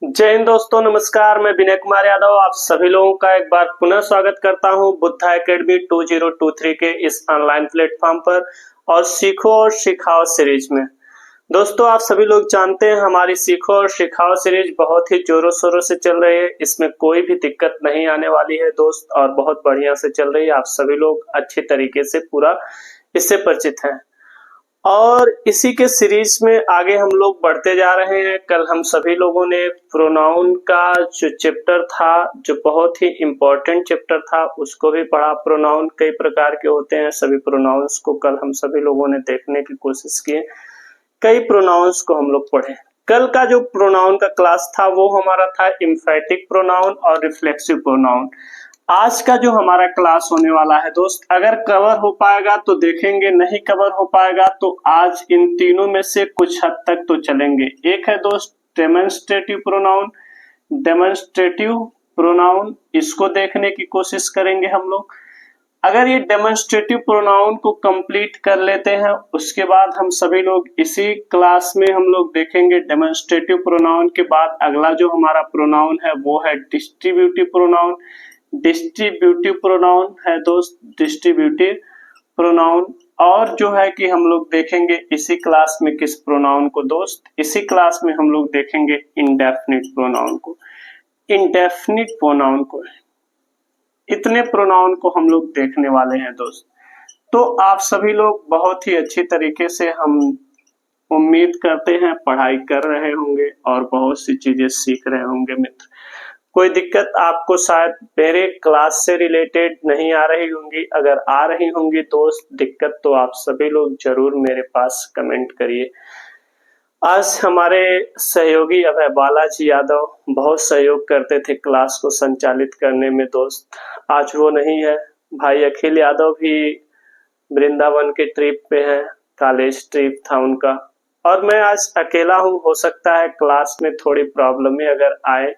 जय हिंद दोस्तों, नमस्कार। मैं विनय कुमार यादव आप सभी लोगों का एक बार पुनः स्वागत करता हूं बुद्धा एकेडमी 2023 के इस ऑनलाइन प्लेटफॉर्म पर और सीखो और सिखाओ सीरीज में। दोस्तों, आप सभी लोग जानते हैं हमारी सीखो और सिखाओ सीरीज बहुत ही जोरों शोरों से चल रही है। इसमें कोई भी दिक्कत नहीं आने वाली है दोस्त, और बहुत बढ़िया से चल रही है। आप सभी लोग अच्छे तरीके से पूरा इससे परिचित हैं और इसी के सीरीज में आगे हम लोग बढ़ते जा रहे हैं। कल हम सभी लोगों ने प्रोनाउन का जो चैप्टर था, जो बहुत ही इम्पोर्टेंट चैप्टर था, उसको भी पढ़ा। प्रोनाउन कई प्रकार के होते हैं, सभी प्रोनाउंस को कल हम सभी लोगों ने देखने की कोशिश की। कई प्रोनाउंस को हम लोग पढ़े। कल का जो प्रोनाउन का क्लास था वो हमारा था एम्फैटिक प्रोनाउन और रिफ्लेक्सिव प्रोनाउन। आज का जो हमारा क्लास होने वाला है दोस्त, अगर कवर हो पाएगा तो देखेंगे, नहीं कवर हो पाएगा तो आज इन तीनों में से कुछ हद तक तो चलेंगे। एक है दोस्त डेमोन्स्ट्रेटिव प्रोनाउन। डेमोन्स्ट्रेटिव प्रोनाउन इसको देखने की कोशिश करेंगे हम लोग। अगर ये डेमोन्स्ट्रेटिव प्रोनाउन को कंप्लीट कर लेते हैं उसके बाद हम सभी लोग इसी क्लास में हम लोग देखेंगे डेमोन्स्ट्रेटिव प्रोनाउन के बाद अगला जो हमारा प्रोनाउन है वो है डिस्ट्रीब्यूटिव प्रोनाउन। डिस्ट्रीब्यूटिव प्रोनाउन है दोस्त, डिस्ट्रीब्यूटिव प्रोनाउन। और जो है कि हम लोग देखेंगे इसी क्लास में किस प्रोनाउन को दोस्त, इसी क्लास में हम लोग देखेंगे इंडेफिनिट प्रोनाउन को। इंडेफिनिट प्रोनाउन को, इतने प्रोनाउन को हम लोग देखने वाले हैं दोस्त। तो आप सभी लोग बहुत ही अच्छी तरीके से, हम उम्मीद करते हैं, पढ़ाई कर रहे होंगे और बहुत सी चीजें सीख रहे होंगे मित्र। कोई दिक्कत आपको शायद मेरे क्लास से रिलेटेड नहीं आ रही होंगी। अगर आ रही होंगी दोस्त दिक्कत, तो आप सभी लोग जरूर मेरे पास कमेंट करिए। आज हमारे सहयोगी अभय बालाजी यादव बहुत सहयोग करते थे क्लास को संचालित करने में दोस्त। आज वो नहीं है। भाई अखिल यादव भी वृंदावन के ट्रिप पे हैं, कॉलेज ट्रिप था उनका, और मैं आज अकेला हूँ। हो सकता है क्लास में थोड़ी प्रॉब्लम अगर आए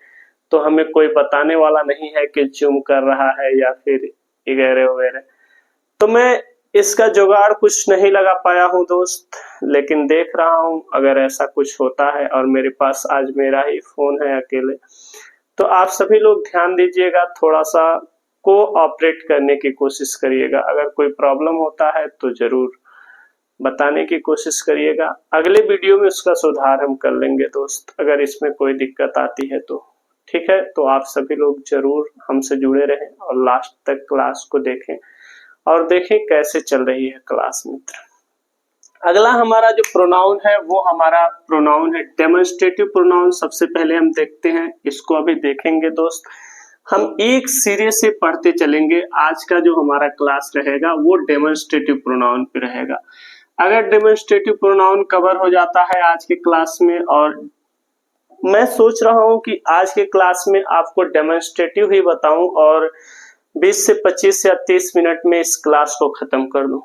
तो हमें कोई बताने वाला नहीं है कि जूम कर रहा है या फिर वगैरह वगैरह। तो मैं इसका जुगाड़ कुछ नहीं लगा पाया हूँ दोस्त, लेकिन देख रहा हूँ अगर ऐसा कुछ होता है। और मेरे पास आज मेरा ही फोन है अकेले, तो आप सभी लोग ध्यान दीजिएगा, थोड़ा सा कोऑपरेट करने की कोशिश करिएगा। अगर कोई प्रॉब्लम होता है तो जरूर बताने की कोशिश करिएगा। अगले वीडियो में उसका सुधार हम कर लेंगे दोस्त, अगर इसमें कोई दिक्कत आती है तो। ठीक है, तो आप सभी लोग जरूर हमसे जुड़े रहें और लास्ट तक क्लास को देखें और देखें कैसे चल रही है क्लास मित्र। अगला हमारा जो प्रोनाउन है वो हमारा प्रोनाउन है डेमोन्स्ट्रेटिव प्रोनाउन। सबसे पहले हम देखते हैं, इसको अभी देखेंगे दोस्त। हम एक सीरीज से पढ़ते चलेंगे। आज का जो हमारा क्लास रहेगा वो डेमोन्स्ट्रेटिव प्रोनाउन पे रहेगा। अगर डेमोन्स्ट्रेटिव प्रोनाउन कवर हो जाता है आज के क्लास में, और मैं सोच रहा हूं कि आज के क्लास में आपको डेमोन्स्ट्रेटिव ही बताऊं और 20 से 25 या 30 मिनट में इस क्लास को खत्म कर दूं।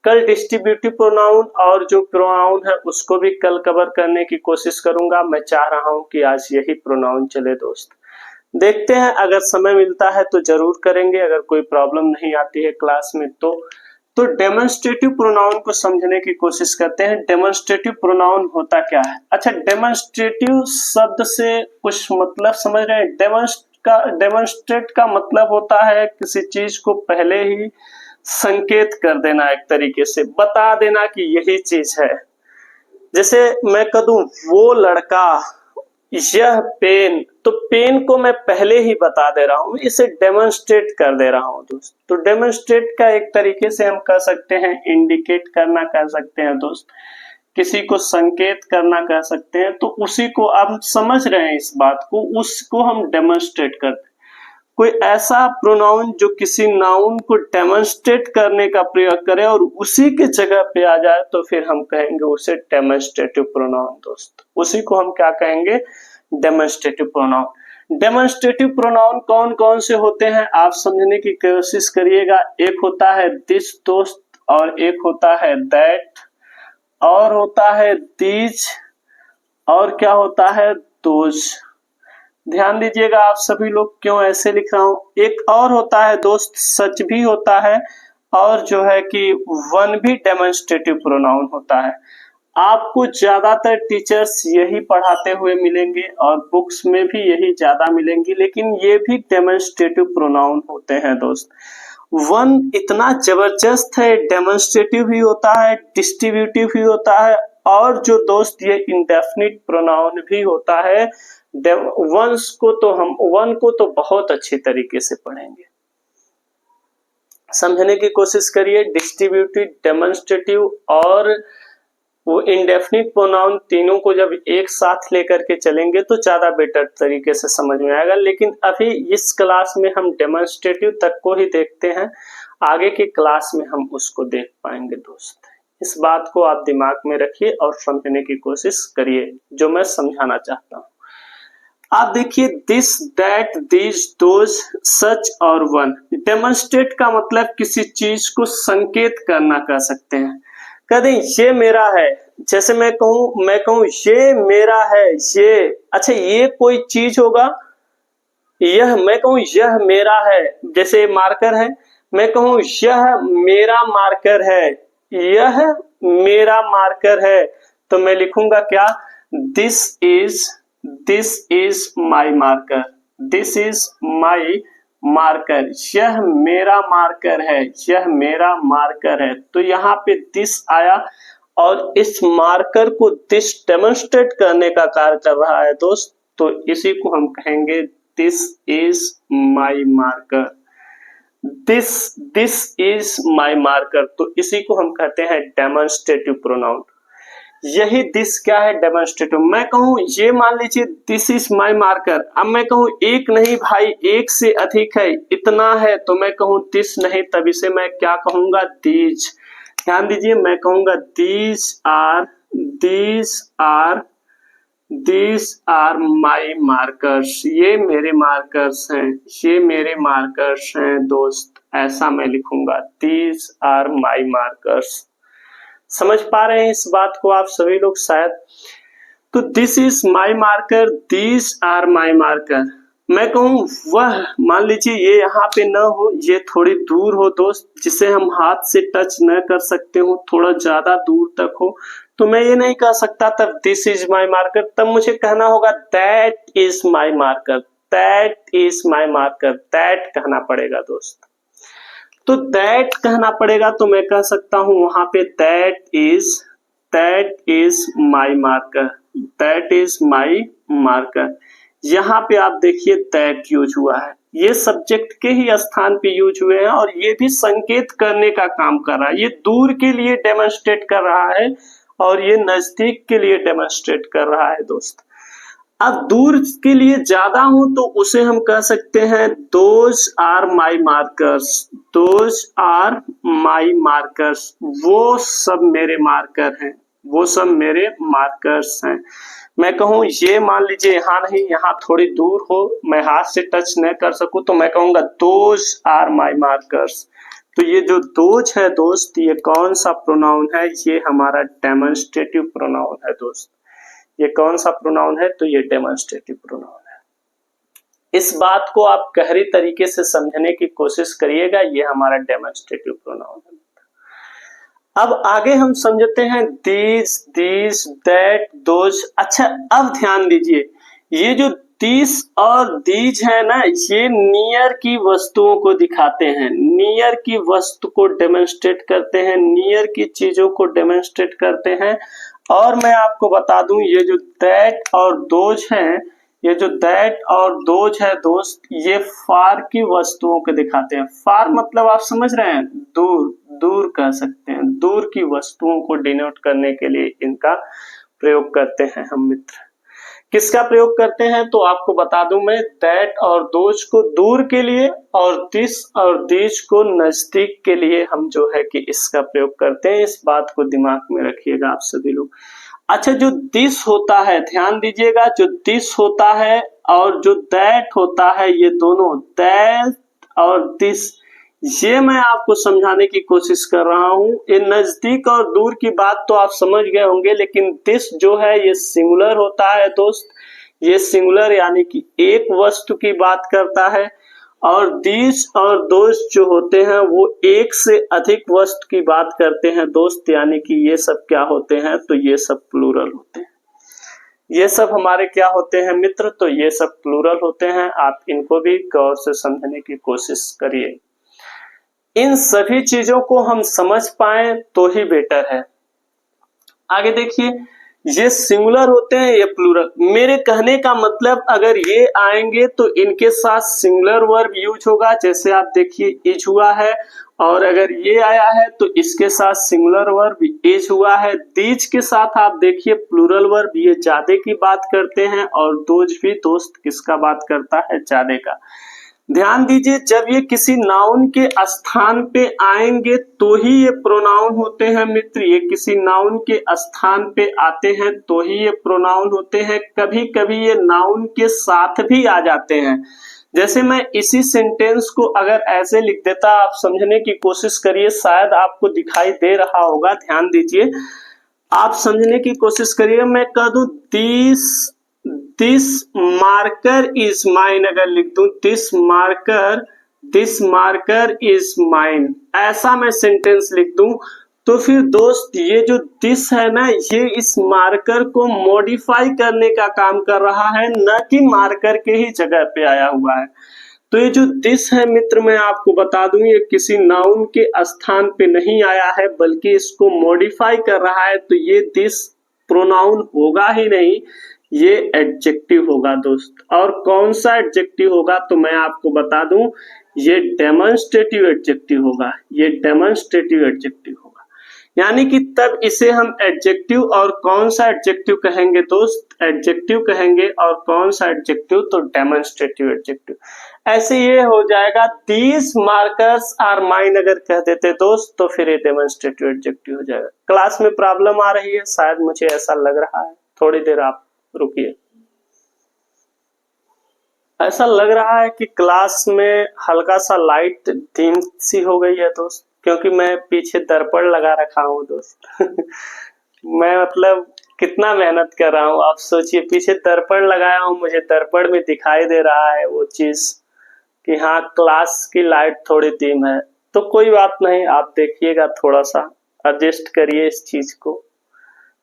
कल डिस्ट्रीब्यूटिव प्रोनाउन और जो प्रोनाउन है उसको भी कल कवर करने की कोशिश करूंगा। मैं चाह रहा हूं कि आज यही प्रोनाउन चले दोस्त। देखते हैं, अगर समय मिलता है तो जरूर करेंगे। अगर कोई प्रॉब्लम नहीं आती है क्लास में तो डेमोन्स्ट्रेटिव प्रोनाउन को समझने की कोशिश करते हैं। डेमोन्स्ट्रेटिव प्रोनाउन होता क्या है? अच्छा, डेमोन्स्ट्रेटिव शब्द से कुछ मतलब समझ रहे हैं? डेमोन्स्ट्रेट का मतलब होता है किसी चीज को पहले ही संकेत कर देना, एक तरीके से बता देना कि यही चीज है। जैसे मैं कह दूं वो लड़का, यह पेन, तो पेन को मैं पहले ही बता दे रहा हूं, इसे डेमोन्स्ट्रेट कर दे रहा हूं दोस्त। तो डेमोन्स्ट्रेट का एक तरीके से हम कह सकते हैं इंडिकेट करना कह सकते हैं दोस्त, किसी को संकेत करना कह सकते हैं। तो उसी को आप समझ रहे हैं, इस बात को, उसको हम डेमोन्स्ट्रेट करते हैं। कोई ऐसा प्रोनाउन जो किसी नाउन को डेमोन्स्ट्रेट करने का प्रयोग करे और उसी के जगह पे आ जाए तो फिर हम कहेंगे उसे डेमोन्स्ट्रेटिव प्रोनाउन दोस्त। उसी को हम क्या कहेंगे? Demonstrative pronoun. डेमोन्स्ट्रेटिव प्रोनाउन कौन कौन से होते हैं आप समझने की कोशिश करिएगा। एक होता है दिस दोस्त, और एक होता है दैट, और होता है दीज, और क्या होता है? दोज। ध्यान दीजिएगा आप सभी लोग, क्यों ऐसे लिख रहा हूं। एक और होता है दोस्त सच भी होता है, और जो है कि वन भी डेमोन्स्ट्रेटिव प्रोनाउन होता है। आपको ज्यादातर टीचर्स यही पढ़ाते हुए मिलेंगे और बुक्स में भी यही ज्यादा मिलेंगी, लेकिन ये भी डेमोन्स्ट्रेटिव प्रोनाउन होते हैं दोस्त। वन इतना जबरदस्त है, डेमोन्स्ट्रेटिव भी होता है, डिस्ट्रीब्यूटिव भी होता है, और जो दोस्त ये इंडेफिनिट प्रोनाउन भी होता है। वन को तो बहुत अच्छे तरीके से पढ़ेंगे, समझने की कोशिश करिए। डिस्ट्रीब्यूटिव, डेमोन्स्ट्रेटिव और वो इंडेफिनिट प्रोनाउन तीनों को जब एक साथ लेकर के चलेंगे तो ज्यादा बेटर तरीके से समझ में आएगा। लेकिन अभी इस क्लास में हम डेमोन्स्ट्रेटिव तक को ही देखते हैं, आगे की क्लास में हम उसको देख पाएंगे दोस्त। इस बात को आप दिमाग में रखिए और समझने की कोशिश करिए जो मैं समझाना चाहता हूँ। आप देखिए, दिस, दैट, दिस, दोज, सच और वन। डेमोन्स्ट्रेट का मतलब किसी चीज को संकेत करना कह सकते हैं। कहते ये मेरा है, जैसे मैं कहूं ये मेरा है, ये, अच्छा ये कोई चीज होगा। यह, मैं कहूं यह मेरा है, जैसे मार्कर है, मैं कहूं यह मेरा मार्कर है, यह मेरा मार्कर है, तो मैं लिखूंगा क्या, this is my marker, this is my marker, यह मेरा मार्कर है, यह मेरा मार्कर है। तो यहाँ पे दिस आया और इस मार्कर को दिस डेमोन्स्ट्रेट करने का कार्य कर रहा है दोस्त, तो इसी को हम कहेंगे this is my marker, this is my marker. तो इसी को हम कहते हैं डेमोन्स्ट्रेटिव प्रोनाउन। यही दिस क्या है, डेमोन्स्ट्रेटिव। मैं कहूं ये, मान लीजिए दिस इज माई मार्कर, अब मैं कहूं एक नहीं भाई, एक से अधिक है, इतना है, तो मैं कहूं दिस नहीं, तभी से मैं क्या कहूंगा, दीज। ध्यान दीजिए, मैं कहूंगा दीज आर माई मार्कर्स, ये मेरे मार्कर्स हैं, ये मेरे मार्कर्स हैं दोस्त, ऐसा मैं लिखूंगा, दीज आर माई मार्कर्स। समझ पा रहे हैं इस बात को आप सभी लोग शायद। तो this is my marker, these are my marker. मैं कहूं वह, मान लीजिए ये यहाँ पे न हो, ये थोड़ी दूर हो दोस्त, जिसे हम हाथ से टच न कर सकते हो, थोड़ा ज्यादा दूर तक हो, तो मैं ये नहीं कह सकता तब दिस इज माई मार्कर, तब मुझे कहना होगा that is my marker, that is my marker, that कहना पड़ेगा दोस्त। तो दैट कहना पड़ेगा, तो मैं कह सकता हूं वहां पे that is my marker, that is my marker. यहाँ पे आप देखिए दैट यूज हुआ है, ये सब्जेक्ट के ही स्थान पे यूज हुए हैं और ये भी संकेत करने का काम कर रहा है। ये दूर के लिए डेमोन्स्ट्रेट कर रहा है और ये नजदीक के लिए डेमोन्स्ट्रेट कर रहा है दोस्त। अब दूर के लिए ज्यादा हो तो उसे हम कह सकते हैं those are my markers, those are my markers, वो सब मेरे मार्कर हैं, वो सब मेरे मार्कर्स हैं। मैं कहूं ये, मान लीजिए यहाँ नहीं, यहाँ थोड़ी दूर हो, मैं हाथ से टच न कर सकूं, तो मैं कहूंगा दोज आर माई मार्कर्स। तो ये जो दोज है दोस्त, ये कौन सा प्रोनाउन है, ये हमारा डेमोन्स्ट्रेटिव प्रोनाउन है दोस्त। ये कौन सा प्रोनाउन है, तो ये डेमोन्स्ट्रेटिव प्रोनाउन है। इस बात को आप गहरी तरीके से समझने की कोशिश करिएगा, ये हमारा डेमोन्स्ट्रेटिव प्रोनाउन है। अब आगे हम समझते हैं दीज, दैट, दोज। अच्छा, अब ध्यान दीजिए, ये जो दिस और दीज है ना, ये नियर की वस्तुओं को दिखाते हैं, नियर की वस्तु को डेमोन्स्ट्रेट करते हैं, नियर की चीजों को डेमोन्स्ट्रेट करते हैं। और मैं आपको बता दूं, ये जो दैट और दोज हैं, ये जो दैट और दोज है दोस्त, ये फार की वस्तुओं को दिखाते हैं। फार मतलब आप समझ रहे हैं, दूर, दूर कह सकते हैं, दूर की वस्तुओं को डिनोट करने के लिए इनका प्रयोग करते हैं हम मित्र। किसका प्रयोग करते हैं, तो आपको बता दूं मैं, दैट और दोज को दूर के लिए और दिस और दीज को नजदीक के लिए हम जो है कि इसका प्रयोग करते हैं। इस बात को दिमाग में रखिएगा आप सभी लोग। अच्छा, जो दिस होता है, ध्यान दीजिएगा, जो दिस होता है और जो दैट होता है, ये दोनों, दैट और दिस, ये मैं आपको समझाने की कोशिश कर रहा हूं। ये नजदीक और दूर की बात तो आप समझ गए होंगे, लेकिन दिस जो है ये सिंगुलर होता है दोस्त। ये सिंगुलर यानी कि एक वस्तु की बात करता है, और these और those जो होते हैं वो एक से अधिक वस्तु की बात करते हैं दोस्त, यानी कि ये सब क्या होते हैं, तो ये सब प्लूरल होते हैं। ये सब हमारे क्या होते हैं मित्र, तो ये सब प्लूरल होते हैं। आप इनको भी गौर से समझने की कोशिश करिए। इन सभी चीजों को हम समझ पाए तो ही बेटर है। आगे देखिए, ये सिंगुलर होते हैं, ये प्लूरल। मेरे कहने का मतलब अगर ये आएंगे तो इनके साथ सिंगुलर वर्ब यूज होगा, जैसे आप देखिए इज हुआ है, और अगर ये आया है तो इसके साथ सिंगुलर वर्ब इज हुआ है। दीज के साथ आप देखिए प्लूरल वर्ब, ये ज्यादा की बात करते हैं, और दोज भी दोस्त किसका बात करता है, ज्यादा का। ध्यान दीजिए, जब ये किसी नाउन के स्थान पे आएंगे तो ही ये प्रोनाउन होते हैं मित्र। ये किसी नाउन के स्थान पे आते हैं तो ही ये प्रोनाउन होते हैं। कभी कभी ये नाउन के साथ भी आ जाते हैं। जैसे मैं इसी सेंटेंस को अगर ऐसे लिख देता, आप समझने की कोशिश करिए, शायद आपको दिखाई दे रहा होगा। ध्यान दीजिए, आप समझने की कोशिश करिए। मैं कह दूं दिस मार्कर इज माइन, अगर लिख दूं दिस मार्कर इज माइन, ऐसा मैं सेंटेंस लिख दूं, तो फिर दोस्त ये जो दिस है ना, ये इस मार्कर को मॉडिफाई करने का काम कर रहा है, न कि मार्कर के ही जगह पे आया हुआ है। तो ये जो दिस है मित्र, मैं आपको बता दूं, ये किसी नाउन के स्थान पे नहीं आया है, बल्कि इसको मॉडिफाई कर रहा है। तो ये दिस प्रोनाउन होगा ही नहीं, ये एडजेक्टिव होगा दोस्त। और कौन सा एडजेक्टिव होगा, तो मैं आपको बता दूं, ये डेमोन्स्ट्रेटिव एडजेक्टिव होगा। ये डेमोन्स्ट्रेटिव एडजेक्टिव होगा, यानी कि तब इसे हम एडजेक्टिव, और कौन सा एडजेक्टिव कहेंगे दोस्त, एडजेक्टिव कहेंगे। और कौन सा एडजेक्टिव, तो डेमोन्स्ट्रेटिव एडजेक्टिव। ऐसे ये हो जाएगा, दीज मार्कर्स आर माइन अगर कह देते दोस्त, तो फिर ये डेमोन्स्ट्रेटिव एडजेक्टिव हो जाएगा। क्लास में प्रॉब्लम आ रही है, शायद मुझे ऐसा लग रहा है। थोड़ी देर आप रुकिए। ऐसा लग रहा है कि क्लास में हल्का सा लाइट डिम सी हो गई है दोस्त, क्योंकि मैं पीछे दर्पण लगा रखा हूँ दोस्त। मैं मतलब कितना मेहनत कर रहा हूँ, आप सोचिए। पीछे दर्पण लगाया हूँ, मुझे दर्पण में दिखाई दे रहा है वो चीज कि हाँ क्लास की लाइट थोड़ी डिम है। तो कोई बात नहीं, आप देखिएगा, थोड़ा सा एडजस्ट करिए इस चीज को।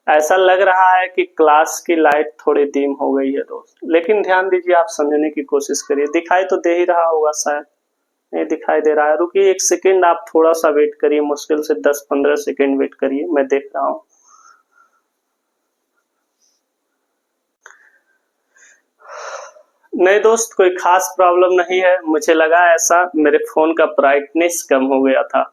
ऐसा लग रहा है कि क्लास की लाइट थोड़ी डिम हो गई है दोस्त, लेकिन ध्यान दीजिए, आप समझने की कोशिश करिए। दिखाई तो दे ही रहा होगा, शायद नहीं दिखाई दे रहा है। रुकिए एक सेकंड, आप थोड़ा सा वेट करिए, मुश्किल से 10-15 सेकंड वेट करिए, मैं देख रहा हूँ। नहीं दोस्त, कोई खास प्रॉब्लम नहीं है। मुझे लगा ऐसा, मेरे फोन का ब्राइटनेस कम हो गया था,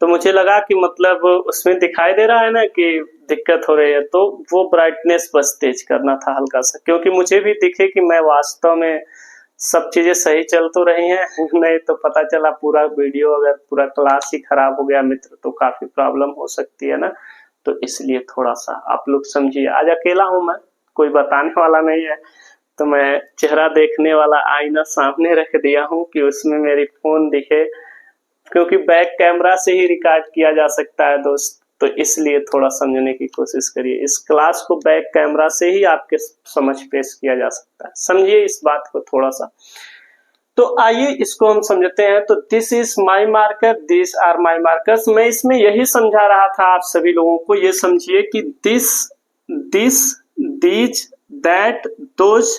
तो मुझे लगा कि मतलब उसमें दिखाई दे रहा है ना कि दिक्कत हो रही है, तो वो ब्राइटनेस बस तेज करना था हल्का सा, क्योंकि मुझे भी दिखे कि मैं वास्तव में सब चीजें सही चल तो रही हैं। नहीं तो पता चला पूरा वीडियो, अगर पूरा क्लास ही खराब हो गया मित्र, तो काफी प्रॉब्लम हो सकती है ना। तो इसलिए थोड़ा सा आप लोग समझिए। आज अकेला हूं मैं, कोई बताने वाला नहीं है, तो मैं चेहरा देखने वाला आईना सामने रख दिया हूँ कि उसमें मेरी फोन दिखे, क्योंकि बैक कैमरा से ही रिकॉर्ड किया जा सकता है दोस्त। तो इसलिए थोड़ा समझने की कोशिश करिए। इस क्लास को बैक कैमरा से ही आपके समझ पेश किया जा सकता है, समझिए इस बात को थोड़ा सा। तो आइए इसको हम समझते हैं। तो this is my marker, this are my markers. मैं इसमें यही समझा रहा था आप सभी लोगों को। ये समझिए कि दिस, दीज, दैट, दोज,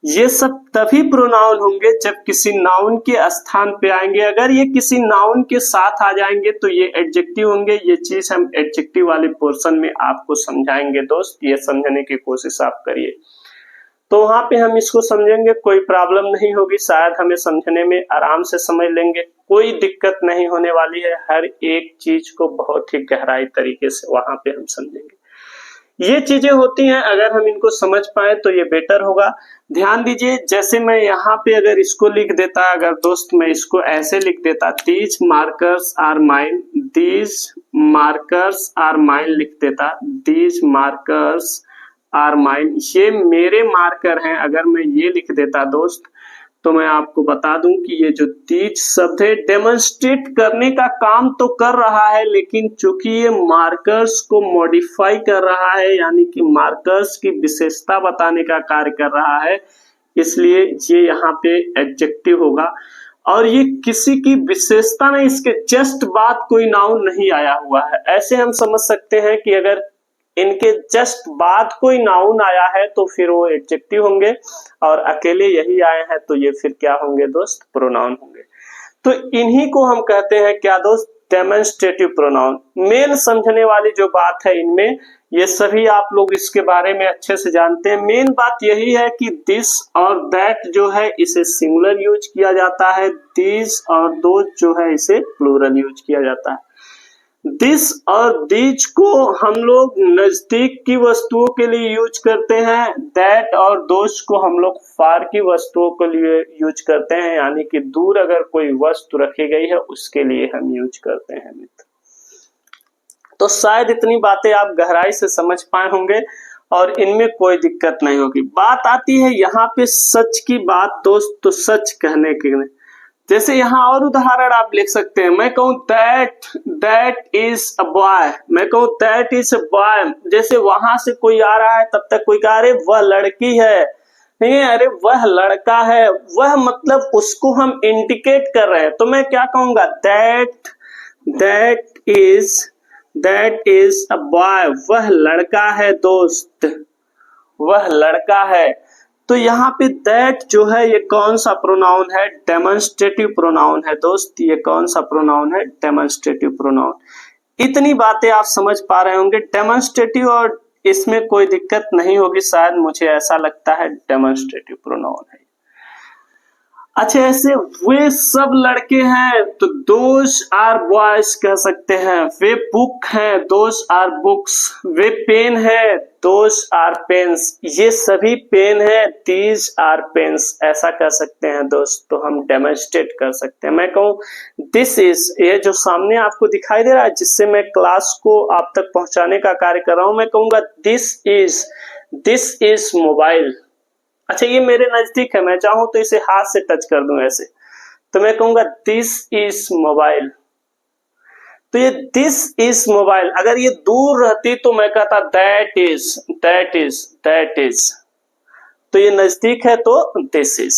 ये सब तभी प्रोनाउन होंगे जब किसी नाउन के स्थान पे आएंगे। अगर ये किसी नाउन के साथ आ जाएंगे तो ये एडजेक्टिव होंगे। ये चीज हम एडजेक्टिव वाले पोर्शन में आपको समझाएंगे दोस्त, ये समझने की कोशिश आप करिए। तो वहां पे हम इसको समझेंगे, कोई प्रॉब्लम नहीं होगी, शायद हमें समझने में आराम से समझ लेंगे, कोई दिक्कत नहीं होने वाली है। हर एक चीज को बहुत ही गहराई तरीके से वहां पे हम समझेंगे। ये चीजें होती हैं, अगर हम इनको समझ पाए तो ये बेटर होगा। ध्यान दीजिए, जैसे मैं यहाँ पे अगर इसको लिख देता, अगर दोस्त मैं इसको ऐसे लिख देता, these markers are mine, these markers are mine लिख देता, दीज मार्कर्स आर माइन, ये मेरे मार्कर हैं, अगर मैं ये लिख देता दोस्त, तो मैं आपको बता दूं कि ये जो दीज शब्द है डेमोन्स्ट्रेट करने का काम तो कर रहा है, लेकिन चूंकि ये मार्कर्स को मॉडिफाई कर रहा है, यानी कि मार्कर्स की विशेषता बताने का कार्य कर रहा है, इसलिए ये यहाँ पे एडजेक्टिव होगा। और ये किसी की विशेषता नहीं, इसके जस्ट बाद कोई नाउन नहीं आया हुआ है। ऐसे हम समझ सकते हैं कि अगर इनके जस्ट बाद कोई नाउन आया है तो फिर वो एडजेक्टिव होंगे, और अकेले यही आए हैं तो ये फिर क्या होंगे दोस्त, प्रोनाउन होंगे। तो इन्हीं को हम कहते हैं क्या दोस्त, डेमोन्स्ट्रेटिव प्रोनाउन। मेन समझने वाली जो बात है इनमें, ये सभी आप लोग इसके बारे में अच्छे से जानते हैं। मेन बात यही है कि दिस और दैट जो है इसे सिंगुलर यूज किया जाता है, दिस और दोज जो है इसे प्लूरल यूज किया जाता है। दिस और दीज को हम लोग नजदीक की वस्तुओं के लिए यूज करते हैं, दैट और दोज को हम लोग फार की वस्तुओं के लिए यूज करते हैं, यानी कि दूर अगर कोई वस्तु रखी गई है उसके लिए हम यूज करते हैं मित्र। तो शायद इतनी बातें आप गहराई से समझ पाए होंगे और इनमें कोई दिक्कत नहीं होगी। बात आती है यहाँ पे सच की बात दोस्त, तो सच कहने के लिए जैसे यहाँ और उदाहरण आप लिख सकते हैं। मैं कहूँ दैट इज अ बॉय, मैं कहूँ दैट इज अ बॉय, जैसे वहां से कोई आ रहा है तब तक कोई कह अरे वह लड़की है, नहीं अरे वह लड़का है, वह मतलब उसको हम इंडिकेट कर रहे हैं। तो मैं क्या कहूंगा, दैट इज अ बॉय, वह लड़का है दोस्त, वह लड़का है। तो यहाँ पे दैट जो है ये कौन सा प्रोनाउन है, डेमोन्स्ट्रेटिव प्रोनाउन है दोस्त। ये कौन सा प्रोनाउन है, डेमोन्स्ट्रेटिव प्रोनाउन। इतनी बातें आप समझ पा रहे होंगे, डेमोन्स्ट्रेटिव और इसमें कोई दिक्कत नहीं होगी, शायद मुझे ऐसा लगता है डेमोन्स्ट्रेटिव प्रोनाउन है। अच्छा, ऐसे वे सब लड़के हैं तो दोज आर बॉयज कह सकते हैं। वे बुक हैं, दोज आर बुक्स। वे पेन है, दोज आर पेन्स। ये सभी पेन है, दीज आर पेन्स, ऐसा कह सकते हैं दोस्त। तो हम डेमोन्स्ट्रेट कर सकते हैं। मैं कहूँ दिस इज, ये जो सामने आपको दिखाई दे रहा है जिससे मैं क्लास को आप तक पहुंचाने का कार्य कर रहा हूं, मैं कहूंगा दिस इज मोबाइल। अच्छा, ये मेरे नजदीक है, मैं चाहूं तो इसे हाथ से टच कर दूं ऐसे, तो मैं कहूंगा दिस इज मोबाइल। तो ये दिस इज मोबाइल, अगर ये दूर रहती तो मैं कहता दैट इज। तो ये नजदीक है तो दिस इज।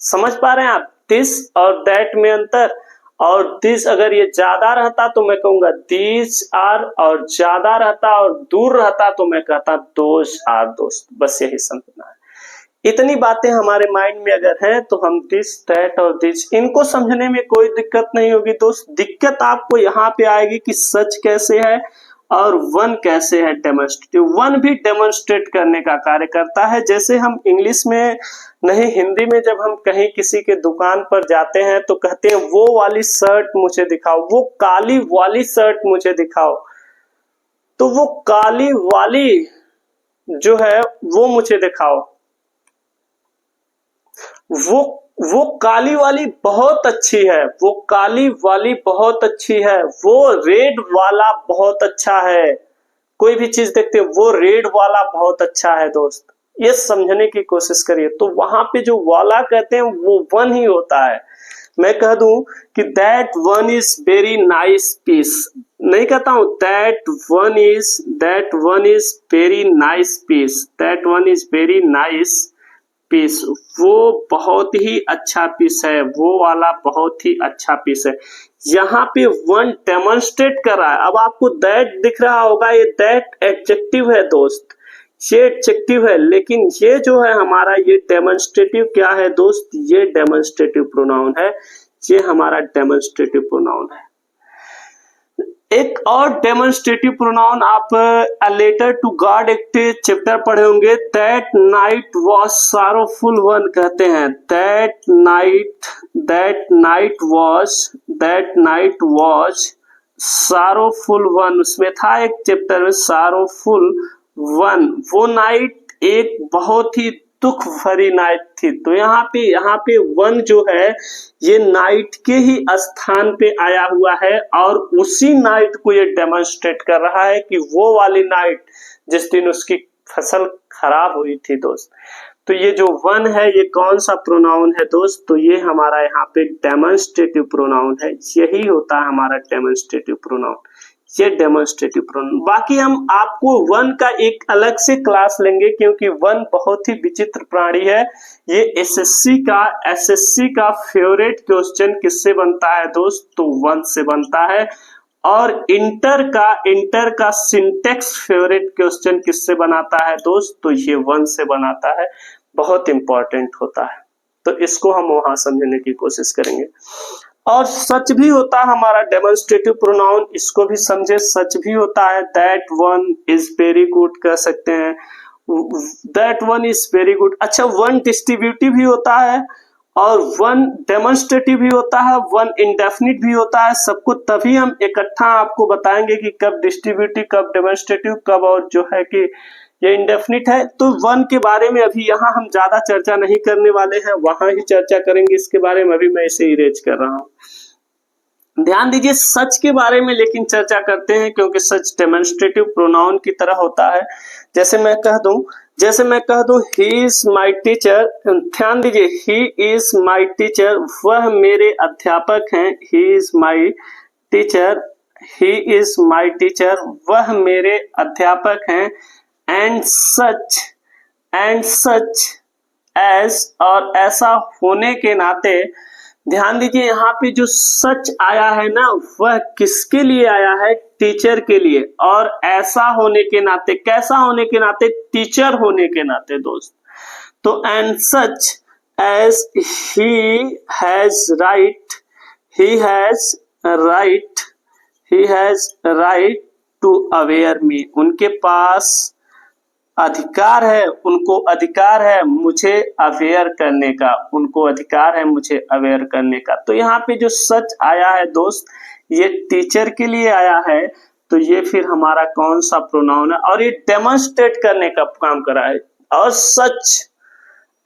समझ पा रहे हैं आप दिस और दैट में अंतर। और दिस अगर ये ज्यादा रहता तो मैं कहूंगा दीज आर, और ज्यादा रहता और दूर रहता तो मैं कहता दोज आर दोस्त। बस यही समझना है। इतनी बातें हमारे माइंड में अगर हैं तो हम दिस, दैट और दिस, इनको समझने में कोई दिक्कत नहीं होगी दोस्त। दिक्कत आपको यहाँ पे आएगी कि सच कैसे है और वन कैसे है, डेमोन्स्ट्रेटिव। वन भी डेमोन्स्ट्रेट करने का कार्य करता है। जैसे हम इंग्लिश में नहीं, हिंदी में जब हम कहीं किसी के दुकान पर जाते हैं तो कहते हैं वो वाली शर्ट मुझे दिखाओ, वो काली वाली शर्ट मुझे दिखाओ। तो वो काली वाली जो है वो मुझे दिखाओ, वो काली वाली बहुत अच्छी है, वो काली वाली बहुत अच्छी है, वो रेड वाला बहुत अच्छा है। कोई भी चीज देखते हैं वो रेड वाला बहुत अच्छा है दोस्त, ये समझने की कोशिश करिए। तो वहां पे जो वाला कहते हैं वो वन ही होता है। मैं कह दूं कि that one is very nice piece, नहीं कहता हूं that one is very nice piece, that one is very nice piece, वो बहुत ही अच्छा पीस है, वो वाला बहुत ही अच्छा पीस है। यहाँ पे वन डेमोन्स्ट्रेट कर रहा है। अब आपको दैट दिख रहा होगा, ये दैट एडजेक्टिव है दोस्त, ये एडजेक्टिव है, लेकिन ये जो है हमारा ये डेमोन्स्ट्रेटिव क्या है दोस्त, ये डेमोन्स्ट्रेटिव प्रोनाउन है, ये हमारा डेमोन्स्ट्रेटिव प्रोनाउन है। एक और डेमोन्स्ट्रेटिव प्रोनाउन आप अ लेटर टू गॉड एक चैप्टर पढ़े होंगे, that night was sorrowful one कहते हैं। That night was sorrowful one, उसमें था एक चैप्टर में सॉरोफुल वन। वो नाइट एक बहुत ही दुख भरी नाइट थी। तो यहाँ पे वन जो है ये नाइट के ही स्थान पे आया हुआ है और उसी नाइट को ये डेमोन्स्ट्रेट कर रहा है कि वो वाली नाइट जिस दिन उसकी फसल खराब हुई थी दोस्त। तो ये जो वन है ये कौन सा प्रोनाउन है दोस्त, तो ये हमारा यहाँ पे डेमोन्स्ट्रेटिव प्रोनाउन है। यही होता है हमारा डेमोन्स्ट्रेटिव प्रोनाउन, ये डेमोन्स्ट्रेटिव प्रोनाउन। बाकी हम आपको वन का एक अलग से क्लास लेंगे, क्योंकि वन बहुत ही विचित्र प्राणी है। ये एसएससी का फेवरेट क्वेश्चन किससे बनता है दोस्त? तो वन से बनता है। और इंटर का सिंटेक्स फेवरेट क्वेश्चन किससे बनाता है दोस्त? तो ये वन से बनाता है। बहुत इंपॉर्टेंट होता है, तो इसको हम वहां समझने की कोशिश करेंगे। और सच भी होता है हमारा डेमोन्स्ट्रेटिव प्रोनाउन, इसको भी समझे। सच भी होता है, that one is very good कह सकते हैं, that one is very good. अच्छा, वन डिस्ट्रीब्यूटिव भी होता है और वन डेमोन्स्ट्रेटिव भी होता है, वन इंडेफिनिट भी होता है। सबको तभी हम इकट्ठा आपको बताएंगे कि कब डिस्ट्रीब्यूटिव, कब डेमोन्स्ट्रेटिव, कब और जो है कि ये इंडेफिनिट है। तो वन के बारे में अभी यहाँ हम ज्यादा चर्चा नहीं करने वाले हैं, वहां ही चर्चा करेंगे इसके बारे में। अभी मैं इसे इरेज कर रहा हूँ। ध्यान दीजिए, सच के बारे में लेकिन चर्चा करते हैं, क्योंकि सच डेमोन्स्ट्रेटिव प्रोनाउन की तरह होता है। जैसे मैं कह दूं ही इज माई टीचर। ध्यान दीजिए, ही इज माई टीचर, वह मेरे अध्यापक हैं। He is my teacher, he is my teacher, वह मेरे अध्यापक हैं। एंड सच एज, और ऐसा होने के नाते। ध्यान दीजिए, यहाँ पे जो सच आया है ना, वह किसके लिए आया है? टीचर के लिए। और ऐसा होने के नाते, कैसा होने के नाते? टीचर होने के नाते दोस्त। तो and such as he has right to aware me, उनके पास अधिकार है, उनको अधिकार है मुझे अवेयर करने का, उनको अधिकार है मुझे अवेयर करने का। तो यहाँ पे जो सच आया है दोस्त, ये टीचर के लिए आया है। तो ये फिर हमारा कौन सा प्रोनाउन है? और ये डेमोन्स्ट्रेट करने का काम करा है। और सच,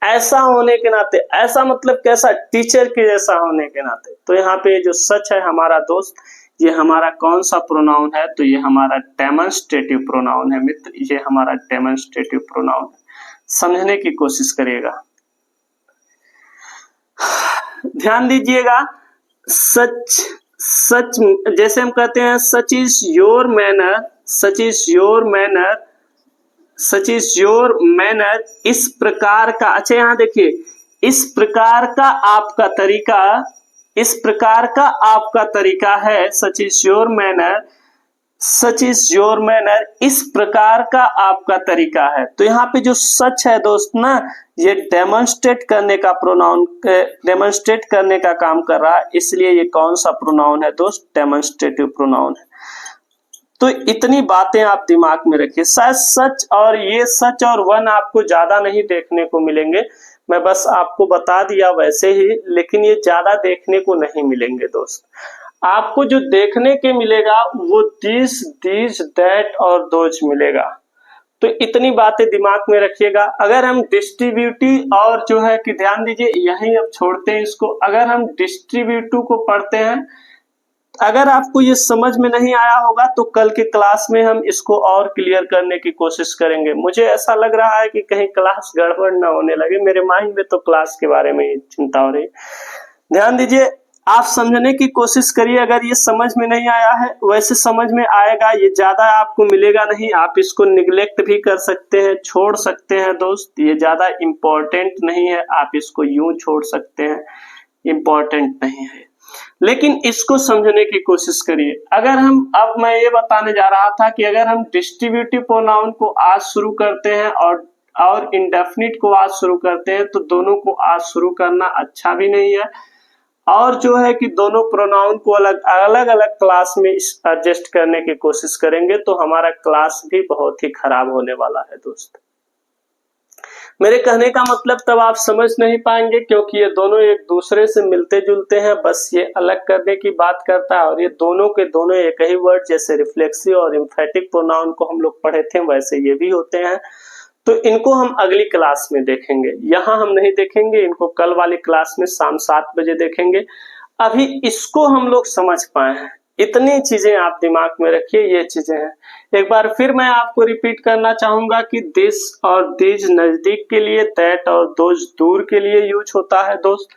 ऐसा होने के नाते, ऐसा मतलब कैसा? टीचर के जैसा होने के नाते। तो यहाँ पे जो सच है हमारा दोस्त, ये हमारा कौन सा प्रोनाउन है? तो ये हमारा डेमोन्स्ट्रेटिव प्रोनाउन है मित्र, ये हमारा डेमोन्स्ट्रेटिव प्रोनाउन है। समझने की कोशिश करिएगा। ध्यान दीजिएगा, सच जैसे हम कहते हैं सच इज योर मैनर, इस प्रकार का। अच्छा, यहाँ देखिए, इस प्रकार का आपका तरीका है। सच इज योर मैनर, इस प्रकार का आपका तरीका है। तो यहाँ पे जो सच है दोस्त ना, ये डेमोन्स्ट्रेट करने का प्रोनाउन, डेमोन्स्ट्रेट करने का काम कर रहा है, इसलिए ये कौन सा प्रोनाउन है दोस्त? डेमोन्स्ट्रेटिव प्रोनाउन है। तो इतनी बातें आप दिमाग में रखिए। सच और वन आपको ज्यादा नहीं देखने को मिलेंगे, मैं बस आपको बता दिया वैसे ही, लेकिन ये ज्यादा देखने को नहीं मिलेंगे दोस्त। आपको जो देखने के मिलेगा वो दिस, दैट और दोज मिलेगा। तो इतनी बातें दिमाग में रखिएगा। अगर हम डिस्ट्रीब्यूटिव और जो है कि ध्यान दीजिए, यहीं अब छोड़ते हैं इसको। अगर हम डिस्ट्रीब्यूटिव को पढ़ते हैं, अगर आपको ये समझ में नहीं आया होगा तो कल की क्लास में हम इसको और क्लियर करने की कोशिश करेंगे। मुझे ऐसा लग रहा है कि कहीं क्लास गड़बड़ ना होने लगे, मेरे माइंड में तो क्लास के बारे में चिंता हो रही। ध्यान दीजिए, आप समझने की कोशिश करिए। अगर ये समझ में नहीं आया है, वैसे समझ में आएगा, ये ज्यादा आपको मिलेगा नहीं। आप इसको निगलेक्ट भी कर सकते हैं, छोड़ सकते हैं दोस्त, ये ज्यादा इम्पोर्टेंट नहीं है, आप इसको यूं छोड़ सकते हैं, इम्पोर्टेंट नहीं है। लेकिन इसको समझने की कोशिश करिए। अगर हम, अब मैं ये बताने जा रहा था कि अगर हम डिस्ट्रीब्यूटिव प्रोनाउन को आज शुरू करते हैं और इंडेफिनिट को आज शुरू करते हैं, तो दोनों को आज शुरू करना अच्छा भी नहीं है। और जो है कि दोनों प्रोनाउन को अलग अलग क्लास में एडजस्ट करने की कोशिश करेंगे, तो हमारा क्लास भी बहुत ही खराब होने वाला है दोस्त। मेरे कहने का मतलब तब आप समझ नहीं पाएंगे, क्योंकि ये दोनों एक दूसरे से मिलते जुलते हैं, बस ये अलग करने की बात करता है। और ये दोनों के दोनों एक ही वर्ड, जैसे रिफ्लेक्सिव और एम्फैटिक प्रोनाउन को हम लोग पढ़े थे, वैसे ये भी होते हैं। तो इनको हम अगली क्लास में देखेंगे, यहाँ हम नहीं देखेंगे, इनको कल वाली क्लास में शाम 7 बजे देखेंगे। अभी इसको हम लोग समझ पाए हैं, इतनी चीजें आप दिमाग में रखिए, ये चीजें हैं। एक बार फिर मैं आपको रिपीट करना चाहूंगा कि दिस और दिस नजदीक के लिए, दैट और दोज दूर के लिए यूज होता है दोस्त।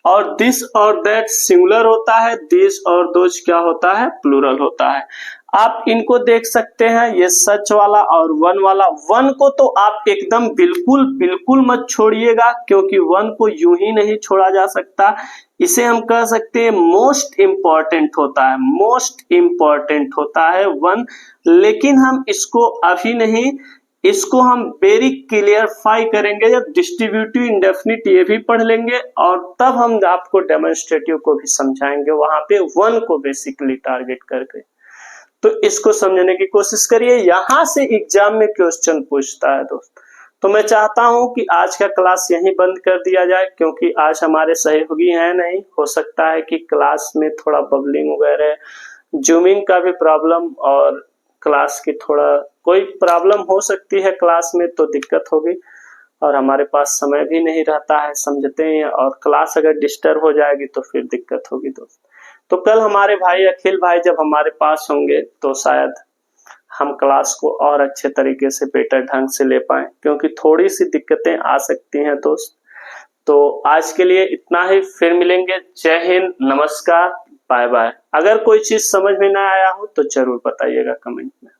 और दिस और दैट सिंगुलर होता है, दिस और दोज क्या होता है? प्लूरल होता है। आप इनको देख सकते हैं, ये सच वाला और वन वाला। वन को तो आप एकदम बिल्कुल बिल्कुल मत छोड़िएगा, क्योंकि वन को यूं ही नहीं छोड़ा जा सकता। इसे हम कह सकते हैं मोस्ट इम्पॉर्टेंट होता है, मोस्ट इम्पॉर्टेंट होता है वन। लेकिन हम इसको अभी नहीं, इसको हम वेरी क्लियरफाई करेंगे जब डिस्ट्रीब्यूटिव इंडेफिनिट ये भी पढ़ लेंगे, और तब हम आपको डेमोन्स्ट्रेटिव को भी समझाएंगे, वहां पे वन को बेसिकली टारगेट करके। तो इसको समझने की कोशिश करिए, यहां से एग्जाम में क्वेश्चन पूछता है दोस्त। तो मैं चाहता हूं कि आज का क्लास यहीं बंद कर दिया जाए, क्योंकि आज हमारे सहयोगी हैं नहीं, हो सकता है कि क्लास में थोड़ा बबलिंग वगैरह, जूमिंग का भी प्रॉब्लम, और क्लास की थोड़ा कोई प्रॉब्लम हो सकती है क्लास में, तो दिक्कत होगी, और हमारे पास समय भी नहीं रहता है, समझते हैं, और क्लास अगर डिस्टर्ब हो जाएगी तो फिर दिक्कत होगी दोस्त। तो कल हमारे भाई अखिल भाई जब हमारे पास होंगे तो शायद हम क्लास को और अच्छे तरीके से बेटर ढंग से ले पाए, क्योंकि थोड़ी सी दिक्कतें आ सकती हैं दोस्त। तो आज के लिए इतना ही, फिर मिलेंगे। जय हिंद, नमस्कार, बाय बाय। अगर कोई चीज समझ में ना आया हो तो जरूर बताइएगा कमेंट में।